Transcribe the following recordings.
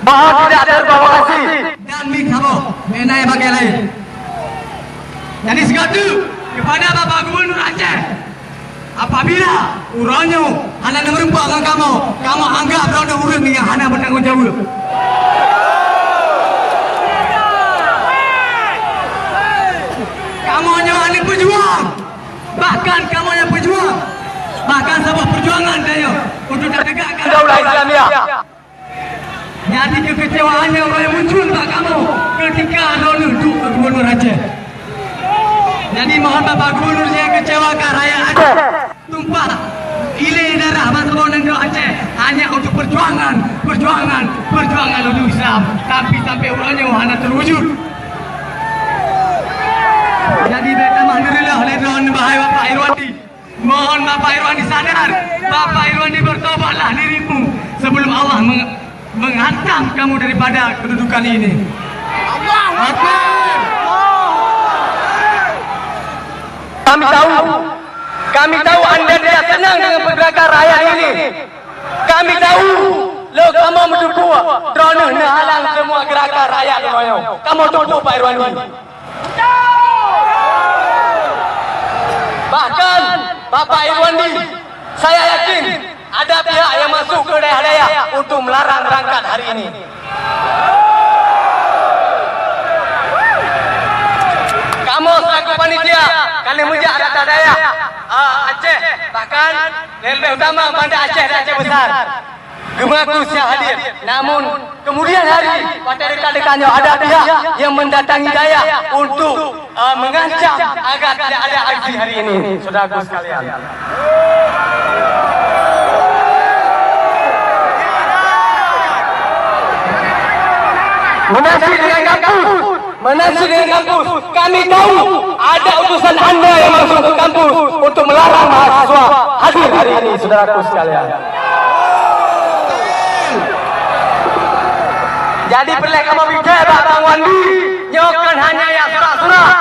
Mohon tidak terprovokasi dan mik kamu menai bagai lain. Jadi sekatu kepada Bapak Gubernur Aceh, apabila urangnya hanya merempuh dengan kamu anggap roda urang yang hanya bertanggung jawab. Kamu hanya anak pejuang, bahkan kamu hanya pejuang, bahkan sebuah perjuangan saya untuk tegakkan Daulah Islamiyah. Jadi kekecewaannya mulai muncul tak kamu ketika Rono duduk ke Gubernur Aceh. Jadi mohon Bapak Gubernur saya kecewakan rakyat Aceh. Tumpah ilir darah bangsa Bonang Aceh hanya untuk perjuangan untuk Islam. Tapi sampai ulangnya hanya terwujud. Jadi alhamdulillah oleh Tuhan bahaya Bapak Irwandi. Mohon Bapak Irwandi sadar, Bapak Irwandi bertobatlah dirimu sebelum Allah menghantam kamu daripada kedudukan ini. Allahu Akbar. Kami tahu Anda tidak senang dengan pergerakan rakyat ini. Kami tahu lo kamu mendukung drone halang semua gerakan rakyat royo. Kamu dukung Pak Irwandi. Bahkan Bapak Irwandi, saya yakin ada pihak yang masuk ke daerah-daerah untuk melarang berangkat hari ini. Kamu selaku panitia, kalian mujak data daerah Aceh, bahkan lebih utama Banda Aceh dan Aceh Besar. Gemaku siap hadir. Namun kemudian hari pada dekat-dekatnya ada pihak yang mendatangi daerah untuk mengancam agar tidak ada aksi hari ini. Saudaraku sekalian. Menasih dengan kampus, kami tahu ada utusan Anda yang masuk ke kampus untuk melarang mahasiswa hadir hari ini, saudaraku sekalian. Jadi perlu kamu bicara Bang Wandi, nyokan hanya yang surat-surat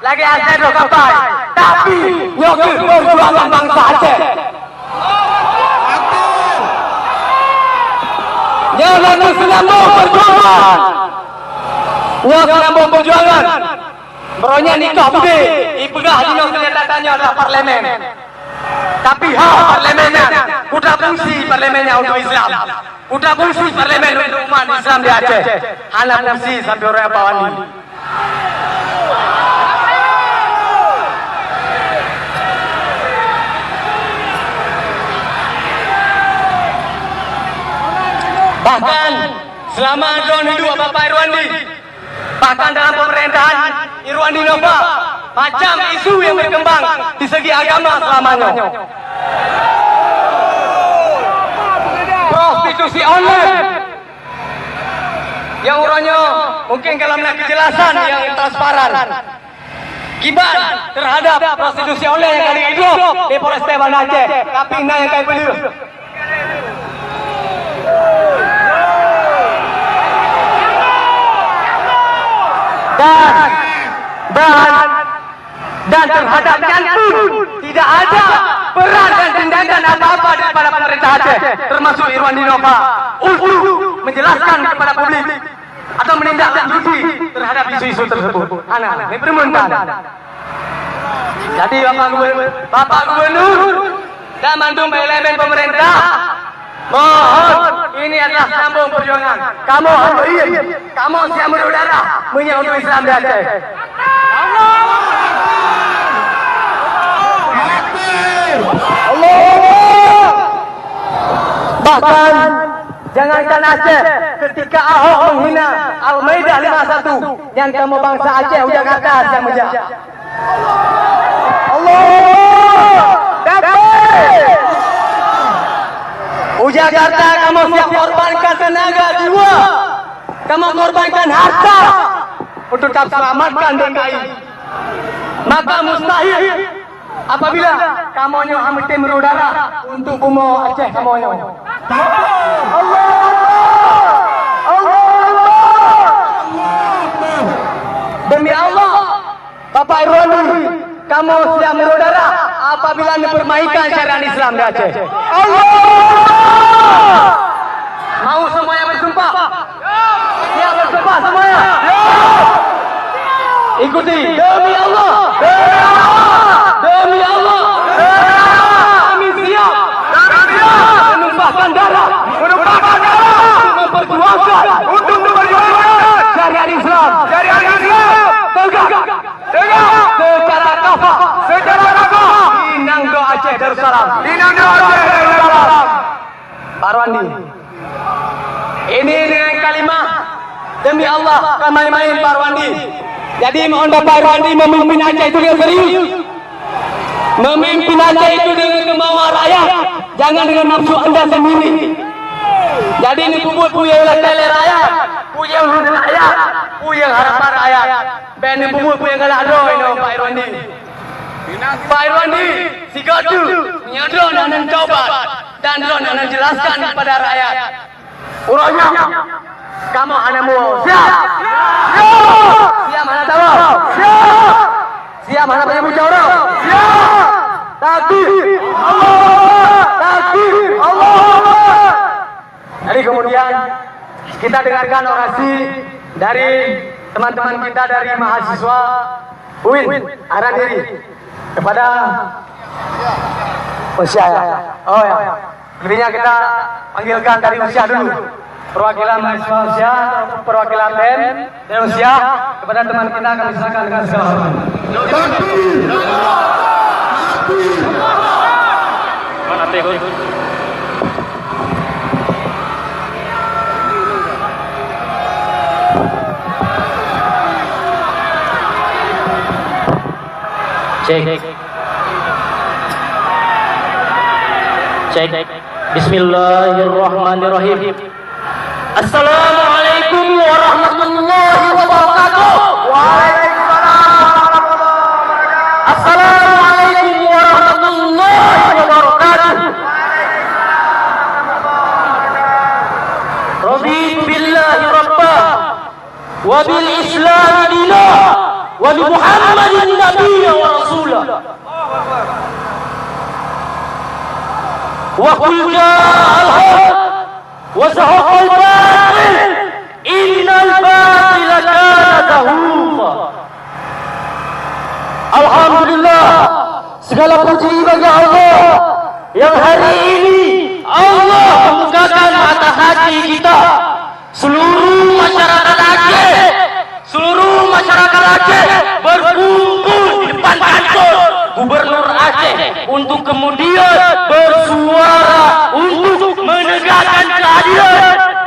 lagi Aceh lo kapai, tapi nyokan perjuangan bangsa Aceh. Jangan selambung perjuangan. Selambung perjuangan. Beronya nikah budi, ipegah dino senjatanya adalah parlemen. Tapi parlemennya, udah fungsi parlemennya untuk Islam. Udah fungsi parlemen untuk umat Islam di Aceh. Hanya fungsi sampai orang Pak Wandi. Bahkan selama drone hidup Bapak Irwandi, bahkan dalam pemerintahan Irwandi Nova, macam isu yang berkembang di segi agama selamanya. Prostitusi online yang urangnya mungkin kalau melihat kejelasan yang transparan. Kibat terhadap prostitusi online yang kali hidup di Polres Banda Aceh, tapi yang kali beli. Dan terhadap nyantun tidak ada peran dan tindakan apa-apa daripada pemerintah Aceh, termasuk Irwandi Nova, untuk menjelaskan kepada publik atau menindaklanjuti terhadap isu-isu tersebut. Anak, ini permintaan. Jadi Bapak Gubernur dan mandum elemen pemerintah, mohon ini adalah sambung perjuangan. Kamu siap berudara menyambut Islam di Aceh. Allah. Bahkan jangankan Aceh, ketika Ahok menghina Al-Maidah 51 yang kamu bangsa Aceh Jakarta yang menjak. Allah. Dapat. Jakarta kamu siap korbankan tenaga jiwa, kamu korbankan harta untuk tetap selamatkan DKI. Maka mustahil apabila kamu hamil merudara untuk bumi Aceh kamu. Allah, demi Allah, Bapak Irwandi, kamu siap merudara apabila dipermainkan syariat Islam di Aceh. Allah. Mau semuanya bersumpah? semuanya? Ikuti. Demi Allah. Demi Allah. Kami siap. Menumpahkan darah. Untuk memperjuangkan syariat Islam. Tegak. Secara kafah. Inangdo Aceh Darussalam. Pak Rwandi, ini dengan kalimah demi Allah bukan main-main Pak Rwandi. Jadi mohon Bapak Rwandi memimpin Aceh itu dengan serius. Memimpin Aceh itu dengan kemauan rakyat, jangan dengan nafsu anda sendiri. Jadi ini puyeng tele rakyat, puyeng rakyat, puyeng harapan rakyat. Ben ini puyeng kalah doa ini Pak Rwandi. Pak Irwandi, si Gadu, menyadron dan coba dan drone dan jelaskan kepada rakyat. Urutnya, kamu anamu siap? Siap mana tahu? Siap mana punya mujawarah? Siap. Takbir, takbir, Allah. Jadi kemudian kita dengarkan orasi dari teman-teman kita dari mahasiswa UIN arah diri kepada Usia. Oh ya. Intinya kita panggilkan dari Usia dulu. Perwakilan mahasiswa Usia, perwakilan BEM dan Usia kepada teman kita kami silakan dengan segala hormat. Mana tegur? Cek. Bismillahirrahmanirrahim. Assalamualaikum warahmatullahi wabarakatuh. Waalaikumsalam. Assalamualaikum warahmatullahi wabarakatuh. Raditu billahi rabbah wa bil islam dinah wa bi Muhammadin nabiyyan wa rasulah. Wa qul ja'al haq wa zahaqal batil innal batila kana zahuqa. Alhamdulillah, segala puji bagi Allah yang hari ini Allah membukakan mata hati kita. Seluruh masyarakat Aceh berkumpul di depan kantor Gubernur Aceh untuk kemudian bersuara untuk menegakkan keadilan